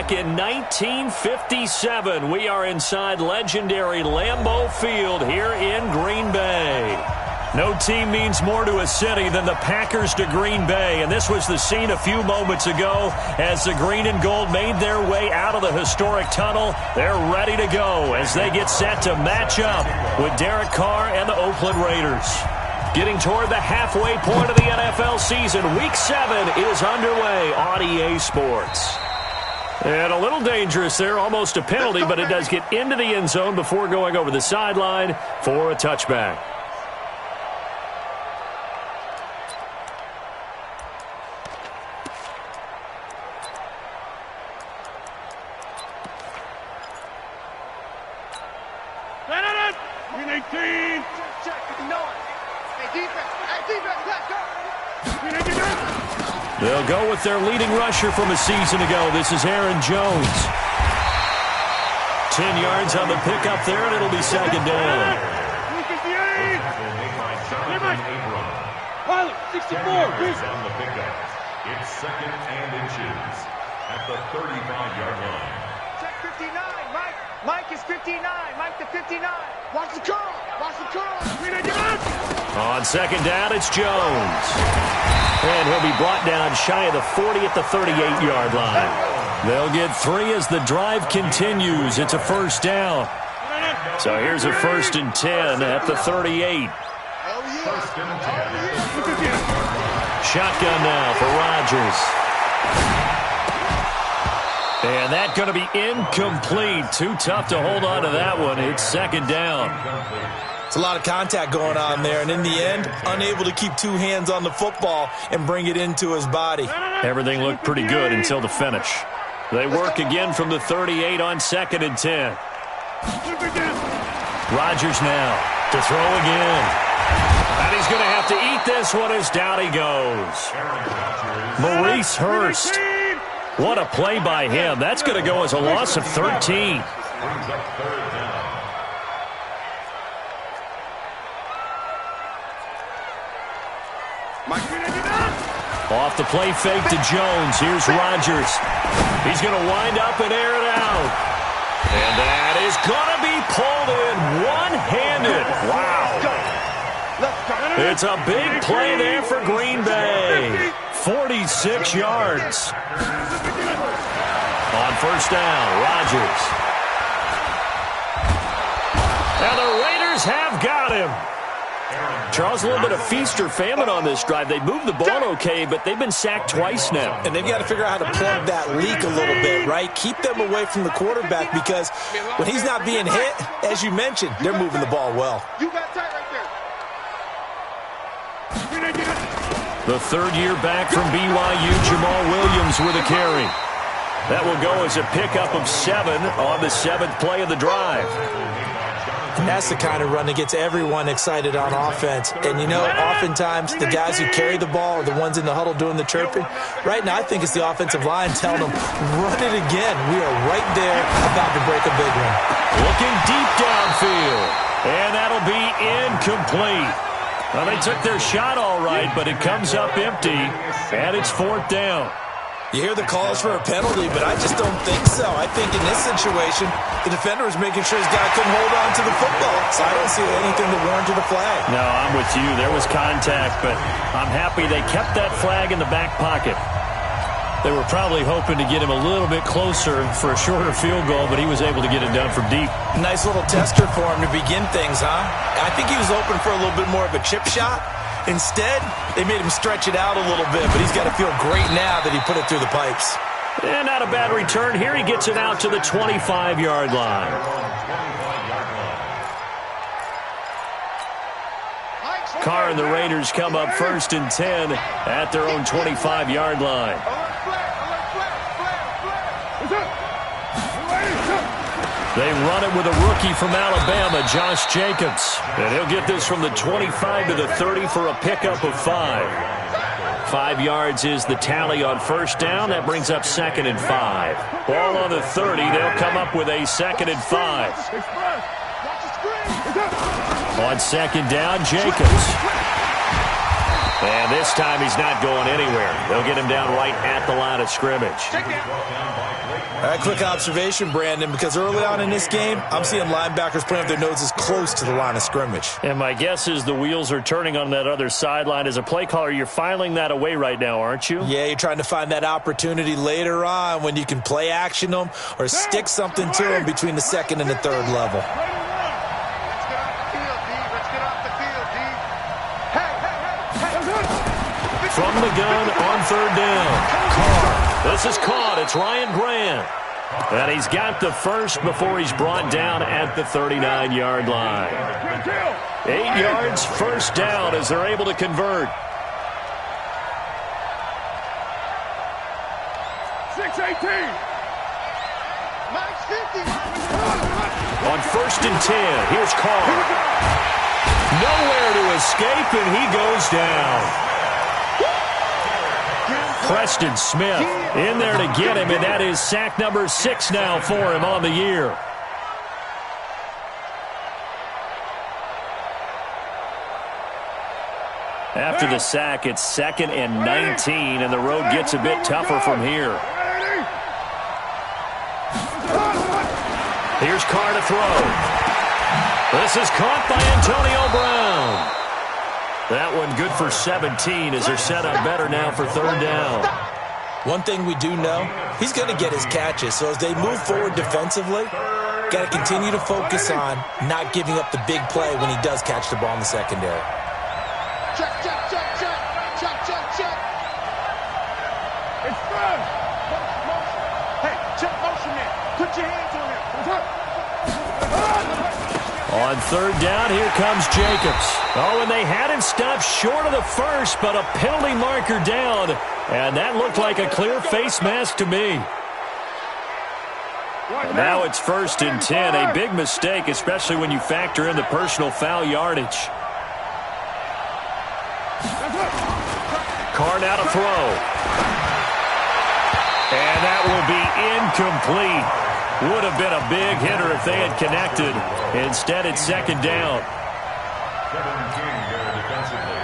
back in 1957. We are inside legendary Lambeau Field here in Green Bay. No team means more to a city than the Packers to Green Bay, and this was the scene a few moments ago as the green and gold made their way out of the historic tunnel. They're ready to go as they get set to match up with Derek Carr and the Oakland Raiders. Getting toward the halfway point of the NFL season, Week 7 is underway on EA Sports. And a little dangerous there, almost a penalty, but it does get into the end zone before going over the sideline for a touchback. They'll go with their leading rusher from a season ago. This is Aaron Jones. 10 yards on the pickup there, and it'll be second down. 64. On the pickup. It's second and inches at the 35-yard line. Check 59. Mike is 59. Mike to 59. Watch the curl. Watch the curl. On second down, it's Jones. And he'll be brought down shy of the 40 at the 38-yard line. They'll get 3 as the drive continues. It's a first down. So here's a 1st and 10 at the 38. Shotgun now for Rodgers. And that's going to be incomplete. Too tough to hold on to that one. It's second down. It's a lot of contact going on there, and in the end, unable to keep 2 hands on the football and bring it into his body. Everything looked pretty good until the finish. They work again from the 38 on 2nd and 10. Rodgers now to throw again. And he's going to have to eat this one as down he goes. Maurice Hurst. What a play by him. That's going to go as a loss of 13. Off the play fake to Jones. Here's Rodgers. He's going to wind up and air it out. And that is going to be pulled in one-handed. Wow. It's a big play there for Green Bay. 46 yards. On first down, Rodgers. Now the Raiders have got him. Charles, a little bit of feast or famine on this drive. They moved the ball okay, but they've been sacked twice now. And they've got to figure out how to plug that leak a little bit, right? Keep them away from the quarterback because when he's not being hit, as you mentioned, they're moving the ball well. You got tight right there. The third-year back from BYU, Jamal Williams with a carry. That will go as a pickup of 7 on the 7th play of the drive. And that's the kind of run that gets everyone excited on offense. And, you know, oftentimes the guys who carry the ball are the ones in the huddle doing the chirping. Right now, I think it's the offensive line telling them, run it again. We are right there about to break a big one. Looking deep downfield. And that'll be incomplete. Well, they took their shot all right, but it comes up empty, and it's 4th down. You hear the calls for a penalty, but I just don't think so. I think in this situation, the defender was making sure his guy couldn't hold on to the football. So I don't see anything that warranted a flag. No, I'm with you. There was contact, but I'm happy they kept that flag in the back pocket. They were probably hoping to get him a little bit closer for a shorter field goal, but he was able to get it done from deep. Nice little tester for him to begin things, huh? I think he was open for a little bit more of a chip shot. Instead, they made him stretch it out a little bit, but he's got to feel great now that he put it through the pipes. And not a bad return here. He gets it out to the 25-yard line. Carr and the Raiders come up 1st and 10 at their own 25-yard line. They run it with a rookie from Alabama, Josh Jacobs. And he'll get this from the 25 to the 30 for a pickup of 5. 5 yards is the tally on first down. That brings up 2nd and 5. Ball on the 30. They'll come up with a 2nd and 5. On 2nd down, Jacobs. And this time he's not going anywhere. They'll get him down right at the line of scrimmage. Quick observation, Brandon, because early on in this game, I'm seeing linebackers playing with their noses close to the line of scrimmage. And my guess is the wheels are turning on that other sideline. As a play caller, you're filing that away right now, aren't you? Yeah, you're trying to find that opportunity later on when you can play action them or stick something to them between the second and the third level. From the gun on third down. Carr. This is caught. It's Ryan Grant. And he's got the first before he's brought down at the 39-yard line. 8 yards, first down as they're able to convert. 6-18. Mike's 50. On first and 10, here's Carr. Nowhere to escape, and he goes down. Preston Smith in there to get him, and that is sack number 6 now for him on the year. After the sack, it's 2nd and 19, and the road gets a bit tougher from here. Here's Carr to throw. This is caught by Antonio Brown. That one good for 17 as they're set up better now for third down. One thing we do know, he's going to get his catches. So as they move forward defensively, got to continue to focus on not giving up the big play when he does catch the ball in the secondary. Check, check, check, check. Check, check, check. It's fun. Motion. Hey, check motion there. Put your hands on there. On third down, here comes Jacobs. Oh, and they had him stopped short of the first, but a penalty marker down. And that looked like a clear face mask to me. And now it's 1st and 10. A big mistake, especially when you factor in the personal foul yardage. Carr now to throw. And that will be incomplete. Would have been a big hitter if they had connected. Instead, it's 2nd down. Kevin King there defensively.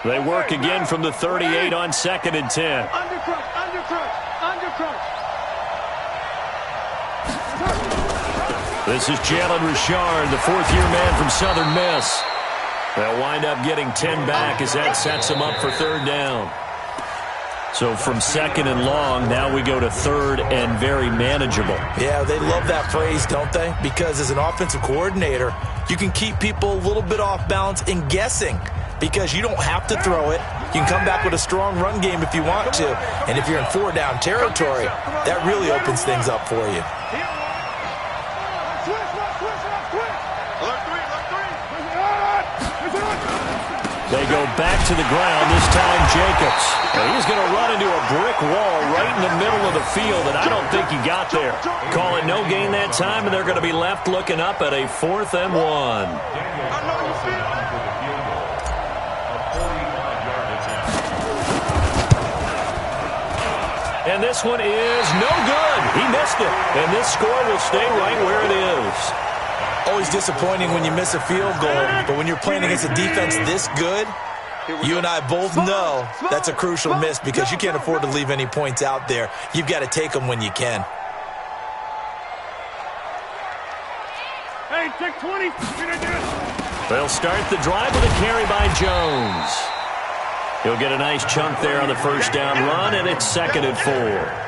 They work again from the 38 on 2nd and 10. Undercrunch, undercrunch, undercrunch. This is Jalen Richard, the 4th-year man from Southern Miss. They'll wind up getting 10 back as that sets them up for third down. So from 2nd and long, now we go to 3rd and very manageable. Yeah, they love that phrase, don't they? Because as an offensive coordinator, you can keep people a little bit off balance and guessing because you don't have to throw it. You can come back with a strong run game if you want to. And if you're in 4-down territory, that really opens things up for you. They go back to the ground, this time Jacobs. And he's going to run into a brick wall right in the middle of the field, and I don't think he got there. Call it no gain that time, and they're going to be left looking up at a 4th and 1. And this one is no good. He missed it, and this score will stay right where it is. Always disappointing when you miss a field goal, but when you're playing against a defense this good, you and I both know that's a crucial miss because you can't afford to leave any points out there. You've got to take them when you can. Hey, take 20. They'll start the drive with a carry by Jones. He'll get a nice chunk there on the first down run, and it's 2nd and 4.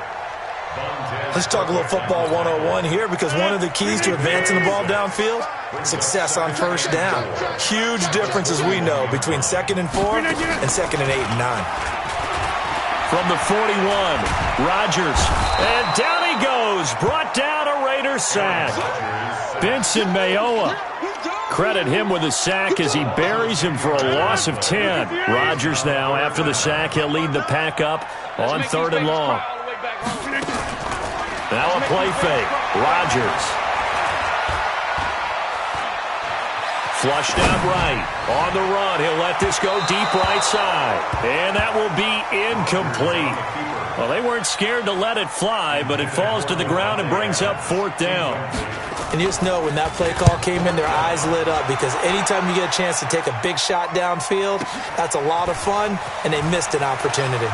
Let's talk a little football 101 here because one of the keys to advancing the ball downfield, success on first down. Huge difference, as we know, between 2nd and 4 and 2nd and 8 and 9. From the 41, Rodgers. And down he goes. Brought down a Raider sack. Benson Mayowa. Credit him with a sack as he buries him for a loss of 10. Rodgers now, after the sack, he'll lead the pack up on 3rd and long. Now a play fake. Rodgers. Flushed out right. On the run, he'll let this go deep right side. And that will be incomplete. Well, they weren't scared to let it fly, but it falls to the ground and brings up 4th down. And you just know when that play call came in, their eyes lit up, because anytime you get a chance to take a big shot downfield, that's a lot of fun, and they missed an opportunity.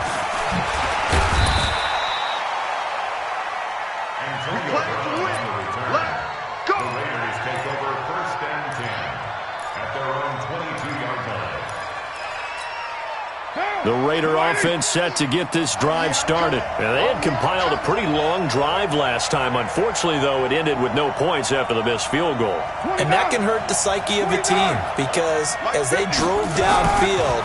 The Raider offense set to get this drive started. Now, they had compiled a pretty long drive last time. Unfortunately, though, it ended with no points after the missed field goal. And that can hurt the psyche of a team, because as they drove downfield,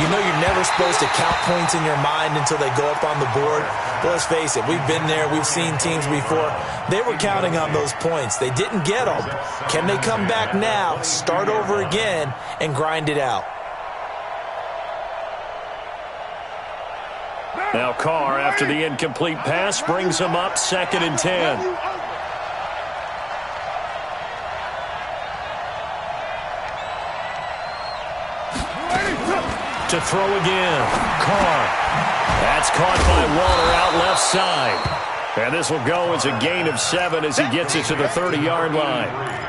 you know you're never supposed to count points in your mind until they go up on the board. But let's face it, we've been there, we've seen teams before. They were counting on those points. They didn't get them. Can they come back now, start over again, and grind it out? Now Carr, after the incomplete pass, brings him up 2nd and 10. To throw again. Carr. That's caught by Waller out left side. And this will go as a gain of 7 as he gets it to the 30-yard line.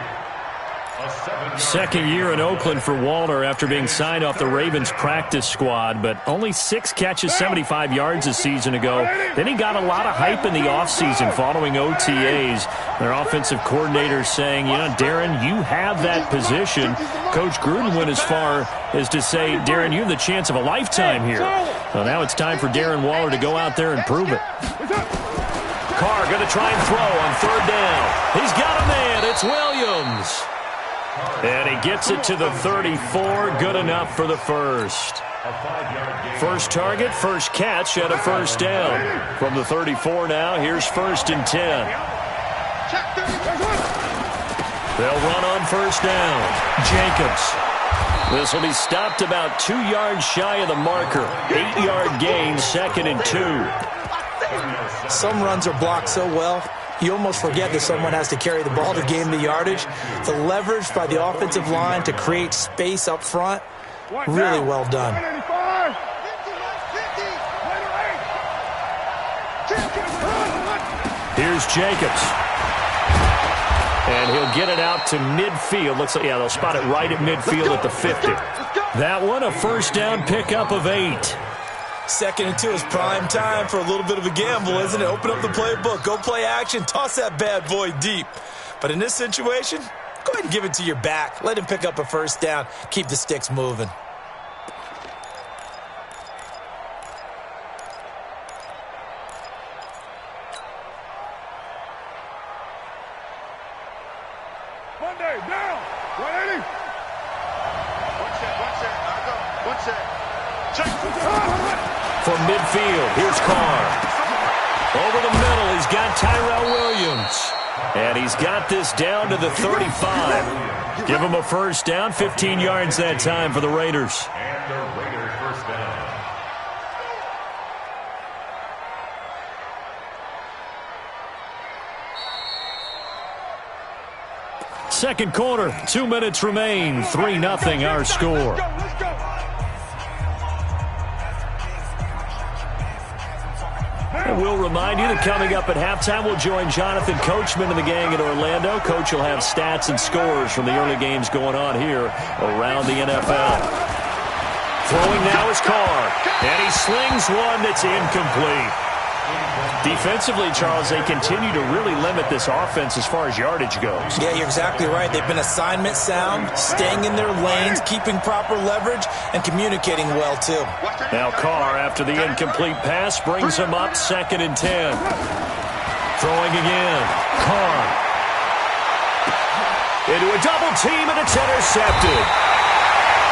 2nd year in Oakland for Waller after being signed off the Ravens practice squad, but only 6 catches, 75 yards a season ago. Then he got a lot of hype in the offseason following OTAs. Their offensive coordinator saying, you know, Darren, you have that position. Coach Gruden went as far as to say, Darren, you have the chance of a lifetime here. Well, now it's time for Darren Waller to go out there and prove it. Carr going to try and throw on 3rd down. He's got a man. It's Williams. And he gets it to the 34. Good enough for the first. First target, first catch at a 1st down. From the 34 now, here's 1st and 10. They'll run on 1st down. Jacobs. This will be stopped about 2 yards shy of the marker. 8-yard gain, 2nd and 2. Some runs are blocked so well, you almost forget that someone has to carry the ball to gain the yardage. The leverage by the offensive line to create space up front, really well done. Here's Jacobs. And he'll get it out to midfield. Looks like, yeah, they'll spot it right at midfield at the 50. That one, a 1st down pickup of 8. 2nd and 2 is prime time for a little bit of a gamble, isn't it? Open up the playbook, go play action, toss that bad boy deep. But in this situation, go ahead and give it to your back. Let him pick up a 1st down. Keep the sticks moving. Monday, down. 180. One set. Check. From midfield, here's Carr. Over the middle, he's got Tyrell Williams. And he's got this down to the 35. Give him a 1st down, 15 yards that time for the Raiders. And the Raiders 1st down. Second quarter, 2 minutes remain. 3-0 our score. And we'll remind you that coming up at halftime, we'll join Jonathan Coachman and the gang in Orlando. Coach will have stats and scores from the early games going on here around the NFL. Throwing now is Carr, and he slings one that's incomplete. Defensively, Charles, they continue to really limit this offense as far as yardage goes. Yeah, you're exactly right. They've been assignment sound, staying in their lanes, keeping proper leverage, and communicating well, too. Now Carr, after the incomplete pass, brings him up 2nd and 10. Throwing again. Carr. Into a double team, and it's intercepted.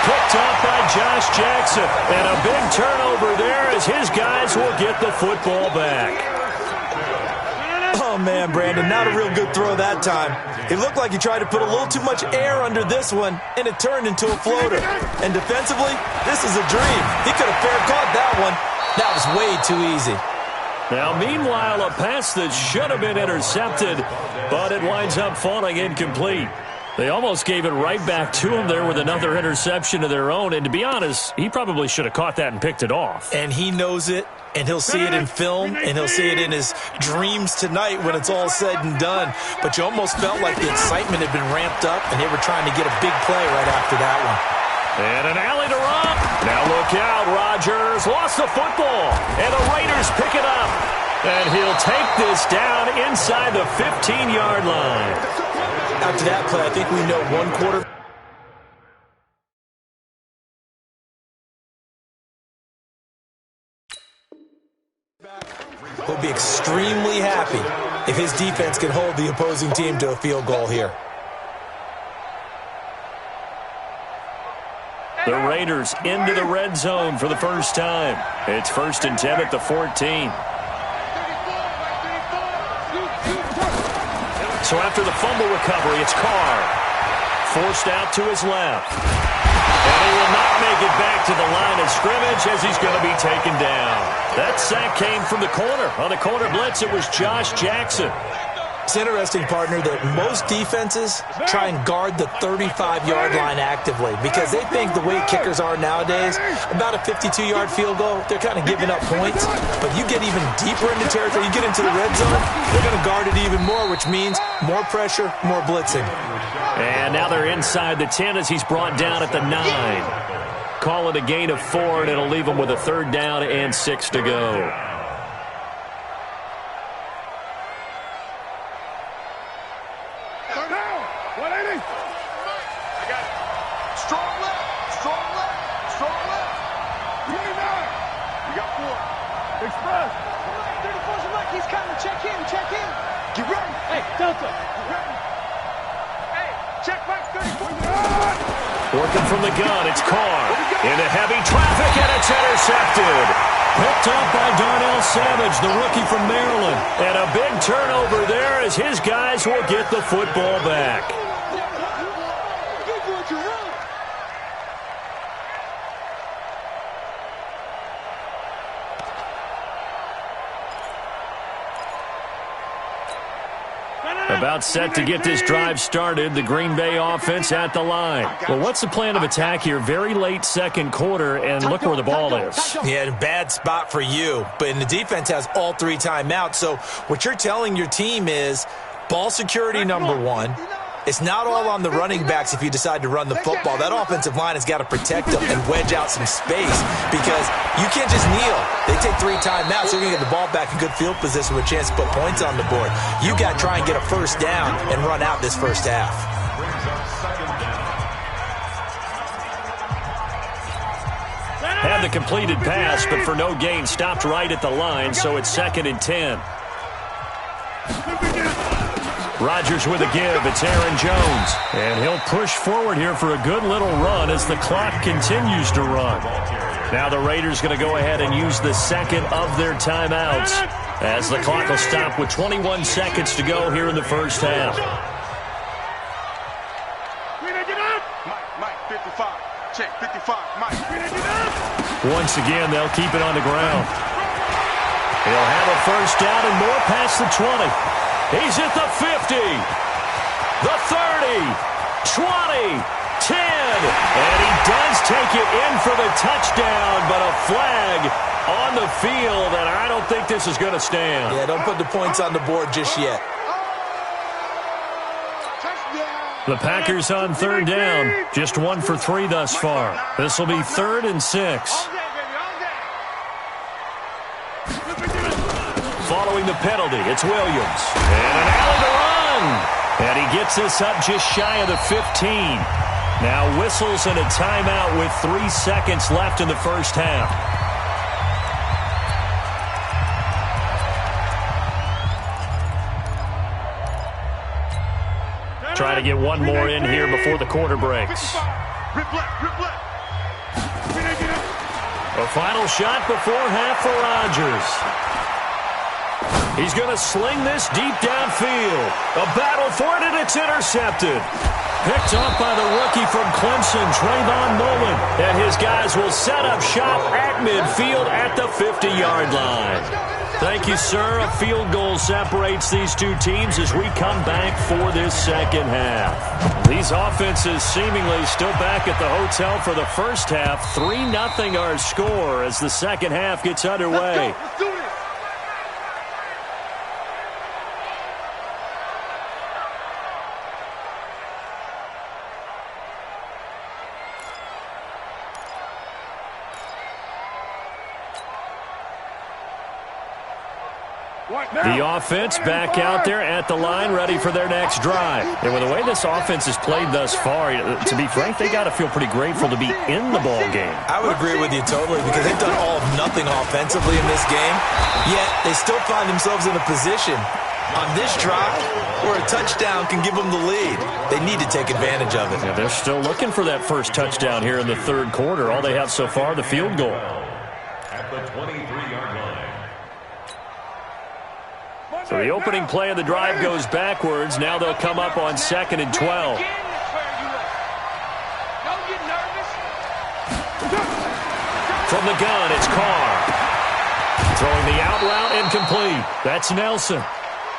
Picked off by Josh Jackson. And a big turnover there as his guys will get the football back. Oh, man, Brandon, not a real good throw that time. It looked like he tried to put a little too much air under this one, and it turned into a floater. And defensively, this is a dream. He could have fair caught that one. That was way too easy. Now, meanwhile, a pass that should have been intercepted, but it winds up falling incomplete. They almost gave it right back to him there with another interception of their own. And to be honest, he probably should have caught that and picked it off. And he knows it, and he'll see it in film, and he'll see it in his dreams tonight when it's all said and done. But you almost felt like the excitement had been ramped up, and they were trying to get a big play right after that one. And an alley to run. Now look out, Rodgers lost the football, and the Raiders pick it up. And he'll take this down inside the 15-yard line. After that play, I think we know one quarter. He'll be extremely happy if his defense can hold the opposing team to a field goal here. The Raiders into the red zone for the first time. It's 1st and 10 at the 14. So after the fumble recovery, it's Carr. Forced out to his left. And he will not make it back to the line of scrimmage as he's going to be taken down. That sack came from the corner. On the corner blitz, it was Josh Jackson. It's interesting, partner, that most defenses try and guard the 35-yard line actively because they think the way kickers are nowadays, about a 52-yard field goal, they're kind of giving up points. But you get even deeper into territory, you get into the red zone, they're going to guard it even more, which means more pressure, more blitzing. And now they're inside the 10 as he's brought down at the 9. Call it a gain of 4, and it'll leave him with a 3rd down and 6 to go. Working from the gun, it's Carr. Into heavy traffic, and it's intercepted. Picked up by Darnell Savage, the rookie from Maryland. And a big turnover there as his guys will get the football back. About set to get this drive started, the Green Bay offense at the line. Well, what's the plan of attack here? Very late second quarter, and look where the ball is. Yeah, bad spot for you. But the defense has all 3 timeouts. So what you're telling your team is ball security number 1. It's not all on the running backs if you decide to run the football. That offensive line has got to protect them and wedge out some space because you can't just kneel. They take 3 timeouts. They're going to get the ball back in good field position with a chance to put points on the board. You got to try and get a 1st down and run out this first half. Had the completed pass, but for no gain, stopped right at the line, so it's 2nd and 10. Rodgers with a give. It's Aaron Jones. And he'll push forward here for a good little run as the clock continues to run. Now the Raiders going to go ahead and use the 2nd of their timeouts as the clock will stop with 21 seconds to go here in the first half. Mike, 55. Check, 55. Mike. Once again, they'll keep it on the ground. He'll have a 1st down and more past the 20. He's at the 50, the 30, 20, 10, and he does take it in for the touchdown, but a flag on the field, and I don't think this is going to stand. Yeah, don't put the points on the board just yet. The Packers on 3rd down, just 1 for 3 thus far. This will be 3rd and 6. Following the penalty, it's Williams. And an alley to run. And he gets this up just shy of the 15. Now whistles and a timeout with 3 seconds left in the first half. Try to get one more in here before the quarter breaks. A final shot before half for Rodgers. He's going to sling this deep downfield. A battle for it, and it's intercepted. Picked up by the rookie from Clemson, Trayvon Mullen. And his guys will set up shop at midfield at the 50-yard line. Thank you, sir. A field goal separates these two teams as we come back for this second half. These offenses seemingly still back at the hotel for the first half. 3-0 our score as the second half gets underway. Let's do this. The offense back out there at the line, ready for their next drive. And with the way this offense has played thus far, to be frank, they got to feel pretty grateful to be in the ball game. I would agree with you totally because they've done all of nothing offensively in this game, yet they still find themselves in a position on this drive where a touchdown can give them the lead. They need to take advantage of it. Yeah, they're still looking for that first touchdown here in the third quarter. All they have so far, the field goal. At the 23-yard line. So the opening play of the drive goes backwards. Now they'll come up on 2nd and 12. From the gun, it's Carr. Throwing the out route incomplete. That's Nelson.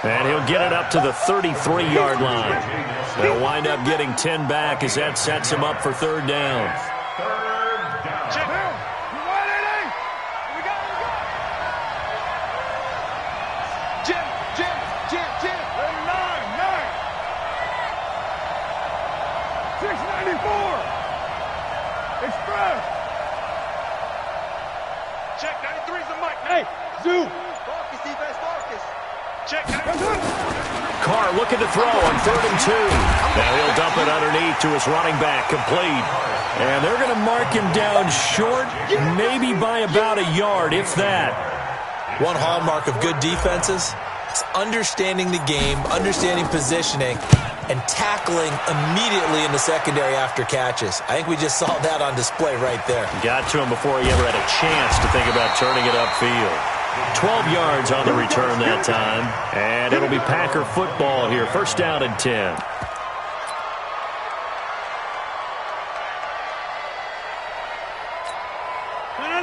And he'll get it up to the 33-yard line. They'll wind up getting 10 back as that sets him up for third down. Carr looking to throw on 3rd and 2. Now he'll dump it underneath to his running back, complete. And they're going to mark him down short, maybe by about a yard, if that. One hallmark of good defenses is understanding the game, understanding positioning, and tackling immediately in the secondary after catches. I think we just saw that on display right there. Got to him before he ever had a chance to think about turning it upfield. 12 yards on the return that time. And it'll be Packer football here. First down and 10.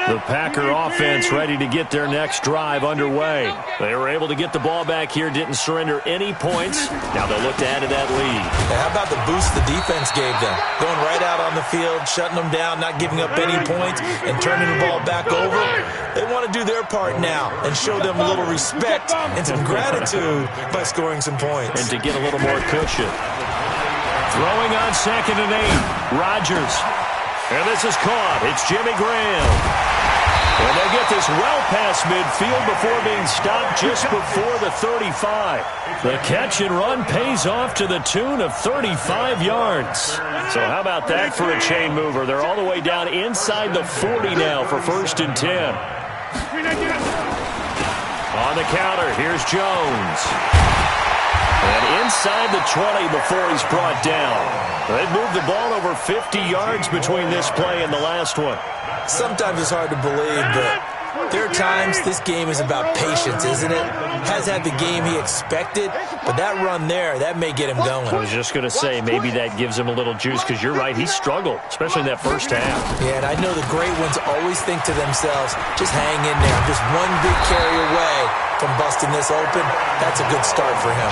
The Packer offense ready to get their next drive underway. They were able to get the ball back here, didn't surrender any points. Now they'll look to add to that lead. How about the boost the defense gave them? Going right out on the field, shutting them down, not giving up any points, and turning the ball back over. They want to do their part now and show them a little respect and some gratitude by scoring some points. And to get a little more cushion. Throwing on 2nd and 8. Rodgers. And this is caught. It's Jimmy Graham. And they'll get this well past midfield before being stopped just before the 35. The catch and run pays off to the tune of 35 yards. So how about that for a chain mover? They're all the way down inside the 40 now for 1st and 10. On the counter, here's Jones. And inside the 20 before he's brought down. They've moved the ball over 50 yards between this play and the last one. Sometimes it's hard to believe, but there are times this game is about patience, isn't it? Has had the game he expected, but that run there, that may get him going. I was just going to say, maybe that gives him a little juice, because you're right, he struggled, especially in that first half. Yeah, and I know the great ones always think to themselves, just hang in there. Just one big carry away from busting this open. That's a good start for him.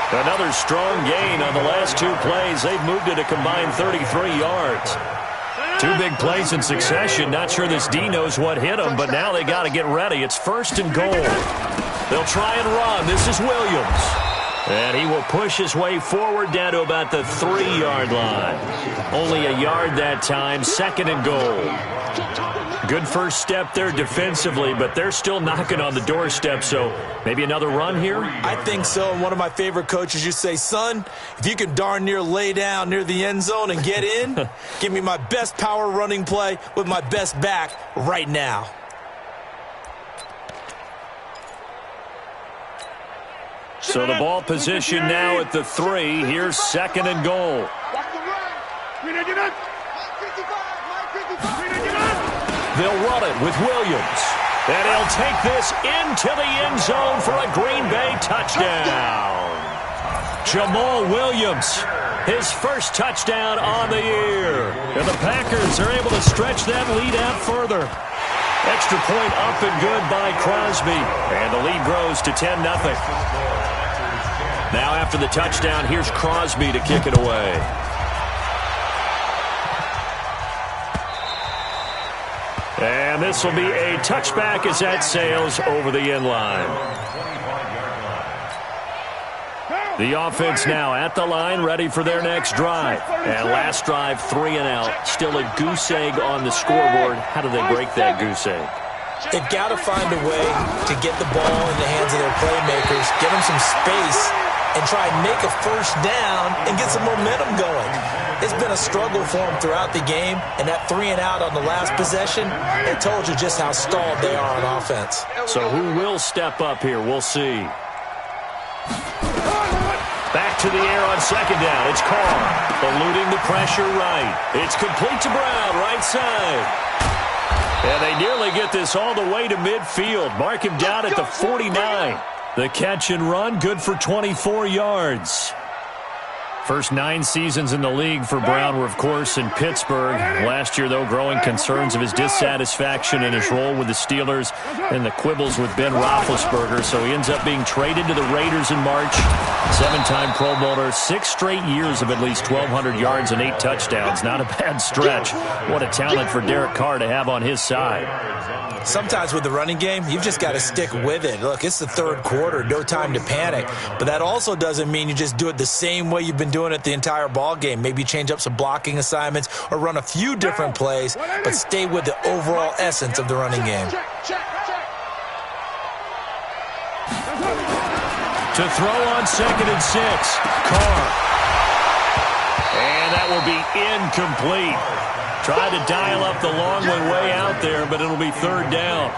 Another strong gain on the last two plays. They've moved it a combined 33 yards. Two big plays in succession. Not sure this D knows what hit him, but now they got to get ready. It's 1st and goal. They'll try and run. This is Williams. And he will push his way forward down to about the 3-yard line. Only a yard that time. 2nd and goal. Good first step there defensively, but they're still knocking on the doorstep, so maybe another run here? I think so. And one of my favorite coaches used to say, son, if you can darn near lay down near the end zone and get in, give me my best power running play with my best back right now. So the ball position now at the 3. Here's 2nd and goal. They'll run it with Williams. And he'll take this into the end zone for a Green Bay touchdown. Jamal Williams, his first touchdown on the year. And the Packers are able to stretch that lead out further. Extra point up and good by Crosby. And the lead grows to 10-0. Now after the touchdown, here's Crosby to kick it away. And this will be a touchback as that sails over the end line. The offense now at the line, ready for their next drive. And last drive, 3 and out. Still a goose egg on the scoreboard. How do they break that goose egg? They've got to find a way to get the ball in the hands of their playmakers, get them some space, and try and make a first down and get some momentum going. It's been a struggle for them throughout the game, and that 3 and out on the last possession, it told you just how stalled they are on offense. So who will step up here? We'll see. Back to the air on second down. It's Carr, eluding the pressure right. It's complete to Brown, right side. And they nearly get this all the way to midfield. Mark him down at the 49. The catch and run, good for 24 yards. First 9 seasons in the league for Brown were, of course, in Pittsburgh. Last year, though, growing concerns of his dissatisfaction in his role with the Steelers and the quibbles with Ben Roethlisberger. So he ends up being traded to the Raiders in March. 7-time Pro Bowler, 6 straight years of at least 1,200 yards and 8 touchdowns. Not a bad stretch. What a talent for Derek Carr to have on his side. Sometimes with the running game, you've just got to stick with it. Look, it's the third quarter, no time to panic. But that also doesn't mean you just do it the same way you've been doing it the entire ball game. Maybe change up some blocking assignments or run a few different plays, but stay with the overall essence of the running game. To throw on 2nd and 6, Carr. And that will be incomplete. Tried to dial up the long one way out there, but it'll be 3rd down.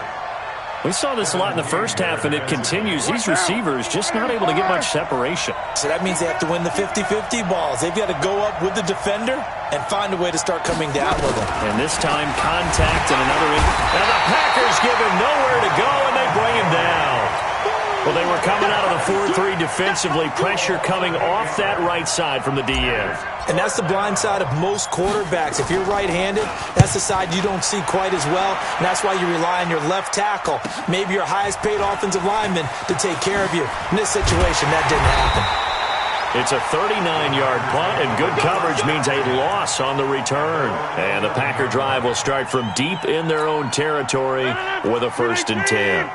We saw this a lot in the first half, and it continues. These receivers just not able to get much separation. So that means they have to win the 50-50 balls. They've got to go up with the defender and find a way to start coming down with them. And this time, contact and another. And the Packers give him nowhere to go, and they bring him down. Well, they were coming out of the 4-3 defensively. Pressure coming off that right side from the DN. And that's the blind side of most quarterbacks. If you're right-handed, that's the side you don't see quite as well. And that's why you rely on your left tackle, maybe your highest-paid offensive lineman, to take care of you. In this situation, that didn't happen. It's a 39-yard punt, and good coverage means a loss on the return. And the Packer drive will start from deep in their own territory with a 1st and 10.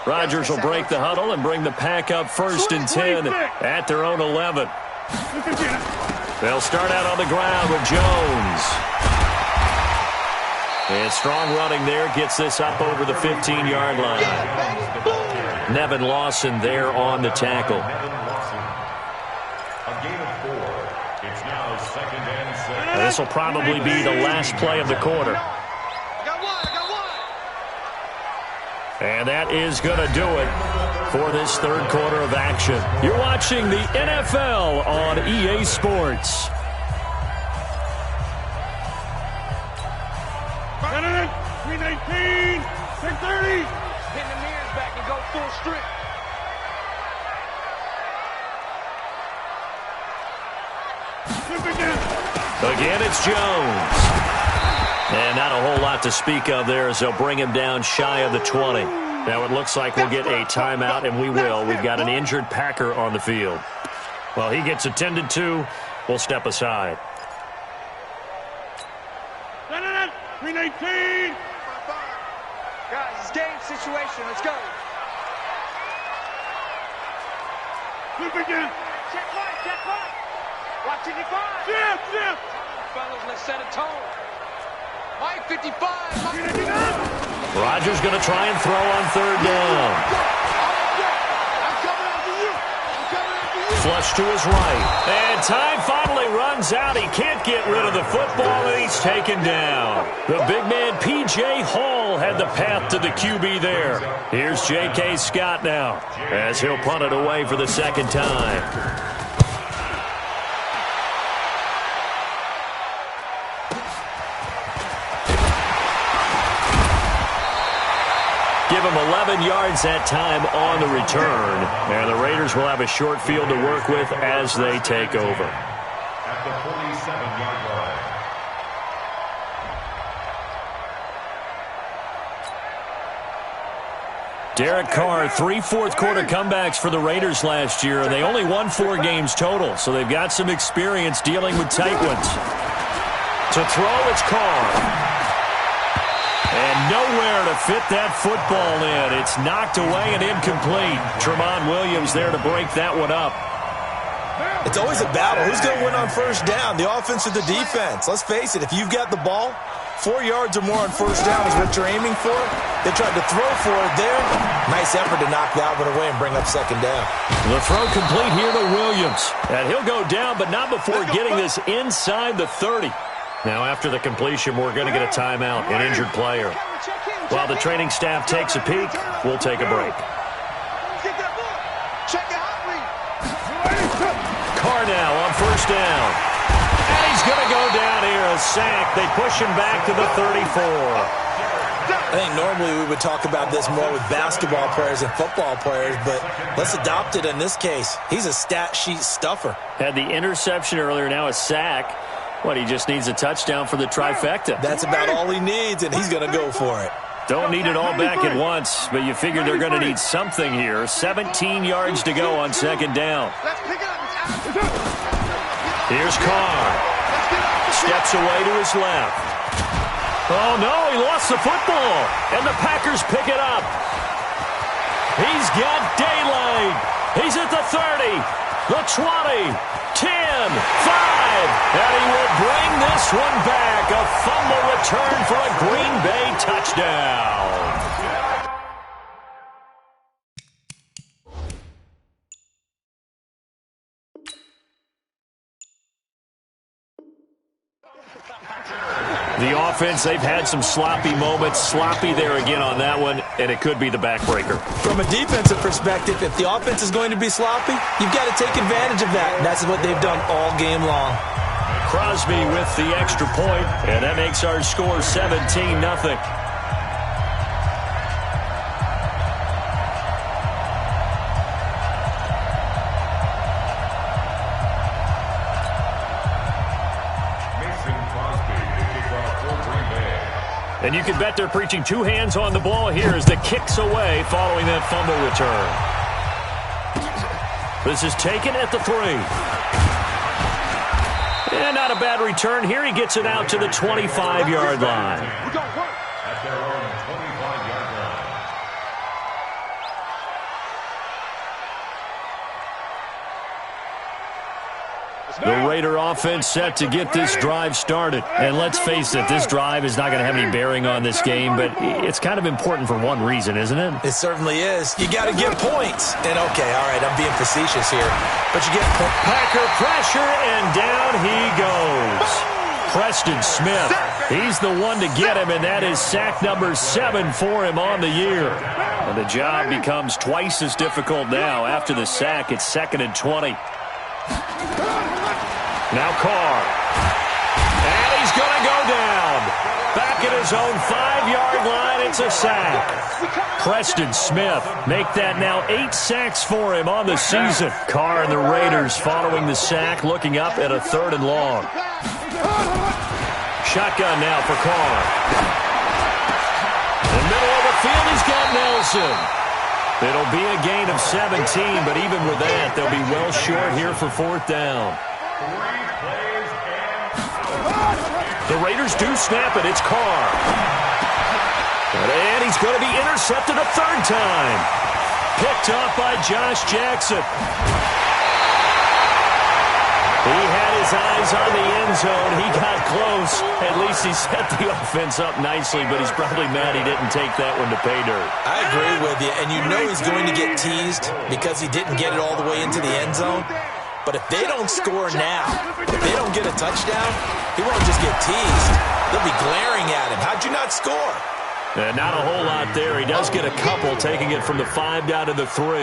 Rodgers will break the huddle and bring the Pack up 1st and 10 at their own 11. They'll start out on the ground with Jones. And strong running there gets this up over the 15-yard line. Nevin Lawson there on the tackle. A gain of 4. It's now 2nd and 6. This will probably be the last play of the quarter. And that is going to do it for this 3rd quarter of action. You're watching the NFL on EA Sports. 319, 630. Pin the mirrors back and go full strip. Again, it's Jones. And not a whole lot to speak of there as they'll bring him down shy of the 20. Now it looks like we'll get a timeout, and we will. We've got an injured Packer on the field. Well, he gets attended to. We'll step aside. 319. Guys, it's game situation. Let's go. Flip again. Check right. Watch 55. Zip. Fellas, let's set a tone. Mike 55. Rodgers going to try and throw on 3rd down. Flush to his right. And time finally runs out. He can't get rid of the football, and he's taken down. The big man, P.J. Hall, had the path to the QB there. Here's J.K. Scott now as he'll punt it away for the 2nd time. Give him 11 yards that time on the return. And the Raiders will have a short field to work with as they take over. At the 47-yard line. Derek Carr, 3 fourth-quarter comebacks for the Raiders last year, and they only won 4 games total, so they've got some experience dealing with tight ones. To throw, it's Carr. And nowhere to fit that football in. It's knocked away and incomplete. Tramon Williams there to break that one up. It's always a battle. Who's going to win on first down, the offense or the defense? Let's face it, if you've got the ball, 4 yards or more on first down is what you're aiming for. They tried to throw for it there. Nice effort to knock that one away and bring up second down. The throw complete here to Williams. And he'll go down, but not before getting this inside the 30. Now, after the completion, we're going to get a timeout, an injured player. While the training staff takes a peek, we'll take a break. Carr now on first down. And he's going to go down here, a sack. They push him back to the 34. I think normally we would talk about this more with basketball players and football players, but let's adopt it in this case. He's a stat sheet stuffer. Had the interception earlier, now a sack. What, he just needs a touchdown for the trifecta. That's about all he needs, and he's going to go for it. Don't need it all back at once, but you figure they're going to need something here. 17 yards to go on second down. Here's Carr. Steps away to his left. Oh, no, he lost the football, and the Packers pick it up. He's got daylight. He's at the 30, the 20, 10, 5, and he will bring this one back. A fumble return for a Green Bay touchdown. The offense, they've had some sloppy moments. Sloppy there again on that one, and it could be the backbreaker. From a defensive perspective, if the offense is going to be sloppy, you've got to take advantage of that, and that's what they've done all game long. Crosby with the extra point, and that makes our score 17-0. And you can bet they're preaching 2 hands on the ball here as the kick's away following that fumble return. This is taken at the 3. And not a bad return here. He gets it out to the 25-yard line. At their own 25-yard line. The Raider offense set to get this drive started. And let's face it, this drive is not going to have any bearing on this game, but it's kind of important for one reason, isn't it? It certainly is. You got to get points. And, okay, all right, I'm being facetious here, but you get points. Packer pressure, and down he goes. Preston Smith, he's the one to get him, and that is sack number 7 for him on the year. And the job becomes twice as difficult now. After the sack, it's 2nd and 20. Now Carr. And he's going to go down. Back at his own 5-yard line, it's a sack. Preston Smith make that now 8 sacks for him on the season. Carr and the Raiders following the sack, looking up at a 3rd and long. Shotgun now for Carr. In the middle of the field, he's got Nelson. It'll be a gain of 17, but even with that, they'll be well short here for 4th down. The Raiders do snap it. It's Carr. And he's going to be intercepted a 3rd time. Picked off by Josh Jackson. He had his eyes on the end zone. He got close. At least he set the offense up nicely, but he's probably mad he didn't take that one to pay dirt. I agree with you, and you know he's going to get teased because he didn't get it all the way into the end zone. But if they don't score now, if they don't get a touchdown, he won't just get teased. They'll be glaring at him. How'd you not score? Not a whole lot there. He does get a couple, taking it from the 5 down to the 3.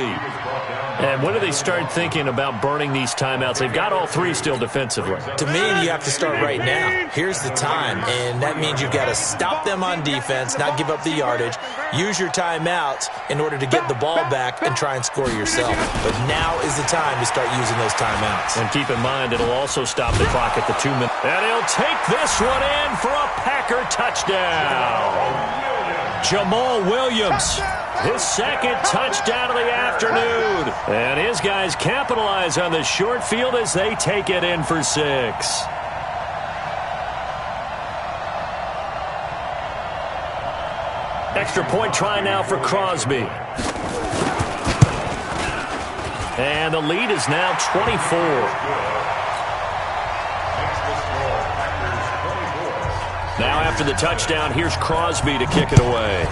And when do they start thinking about burning these timeouts? They've got all 3 still defensively. To me, you have to start right now. Here's the time, and that means you've got to stop them on defense, not give up the yardage, use your timeouts in order to get the ball back and try and score yourself. But now is the time to start using those timeouts. And keep in mind, it'll also stop the clock at the 2 minutes. And he'll take this one in for a Packer touchdown. Jamal Williams, his second touchdown of the afternoon. And his guys capitalize on the short field as they take it in for 6. Extra point try now for Crosby. And the lead is now 24. Now after the touchdown, here's Crosby to kick it away.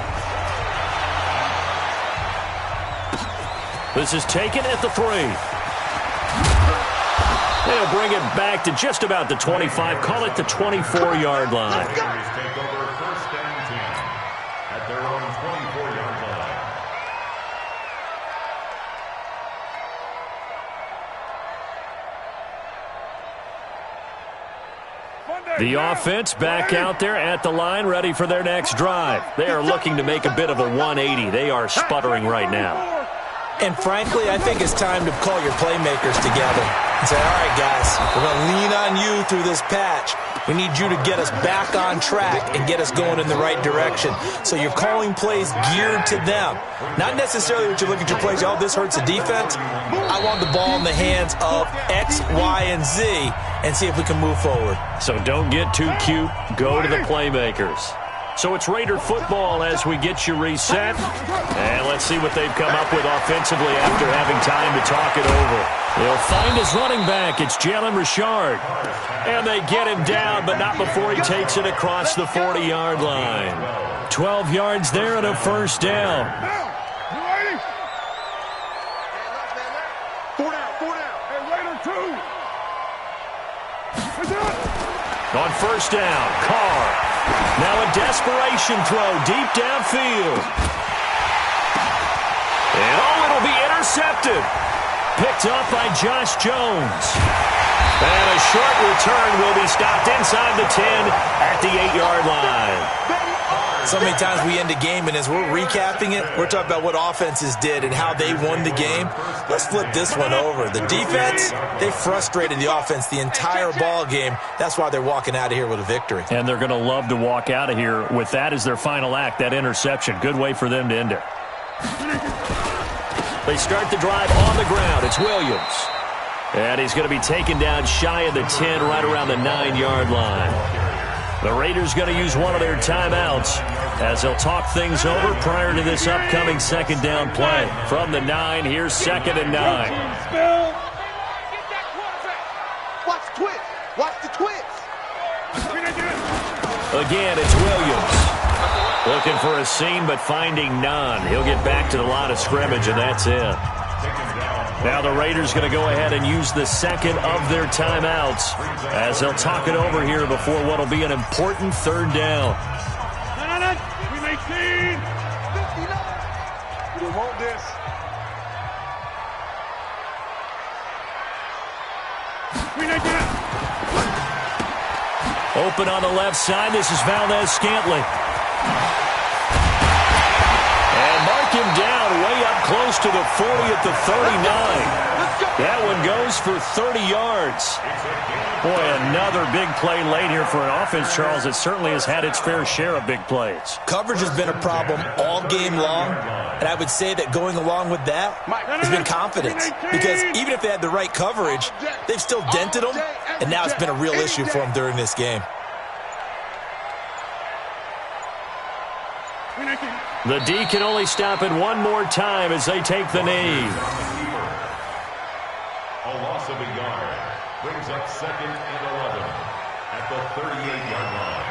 This is taken at the 3. They'll bring it back to just about the 25. Call it the 24-yard line. Take over first and 10 at their own 24-yard line. The offense back out there at the line, ready for their next drive. They are looking to make a bit of a 180. They are sputtering right now. And frankly, I think it's time to call your playmakers together and say, all right, guys, we're going to lean on you through this patch. We need you to get us back on track and get us going in the right direction. So you're calling plays geared to them. Not necessarily what you look at your plays, oh, this hurts the defense. I want the ball in the hands of X, Y, and Z and see if we can move forward. So don't get too cute. Go to the playmakers. So it's Raider football as we get you reset. And let's see what they've come up with offensively after having time to talk it over. They'll find his running back. It's Jalen Richard. And they get him down, but not before he takes it across the 40-yard line. 12 yards there and a first down. You ready? 4 down, 4 down. Hey, Raider 2. On first down, Carr. Now a desperation throw deep downfield. And it'll be intercepted. Picked up by Josh Jones. And a short return will be stopped inside the 10 at the 8-yard line. So many times we end a game, and as we're recapping it, we're talking about what offenses did and how they won the game. Let's flip this one over. The defense, they frustrated the offense the entire ball game. That's why they're walking out of here with a victory. And they're going to love to walk out of here with that as their final act, that interception. Good way for them to end it. They start the drive on the ground. It's Williams. And he's going to be taken down shy of the 10, right around the 9-yard line. The Raiders going to use one of their timeouts as they'll talk things over prior to this upcoming second down play. From the 9, here's 2nd and 9. Watch the twist. Watch the twist. Again, it's Williams. Looking for a seam, but finding none. He'll get back to the line of scrimmage, and that's it. Now the Raiders going to go ahead and use the second of their timeouts as they'll talk it over here before what will be an important third down. We make 10. We want this. We make it. Open on the left side. This is Valdez-Scantling. And mark him down way up close to the 40 at the 39. That one goes for 30 yards. Boy, another big play late here for an offense, Charles, that certainly has had its fair share of big plays. Coverage has been a problem all game long, and I would say that going along with that has been confidence. Because even if they had the right coverage, they've still dented them, and now it's been a real issue for them during this game. The D can only stop it one more time as they take the knee. A loss of a yard brings up 2nd and 11 at the 38-yard line.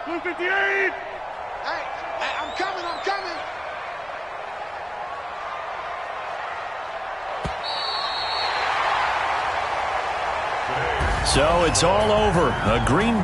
Blue 58. Hey, I'm coming. So it's all over. A green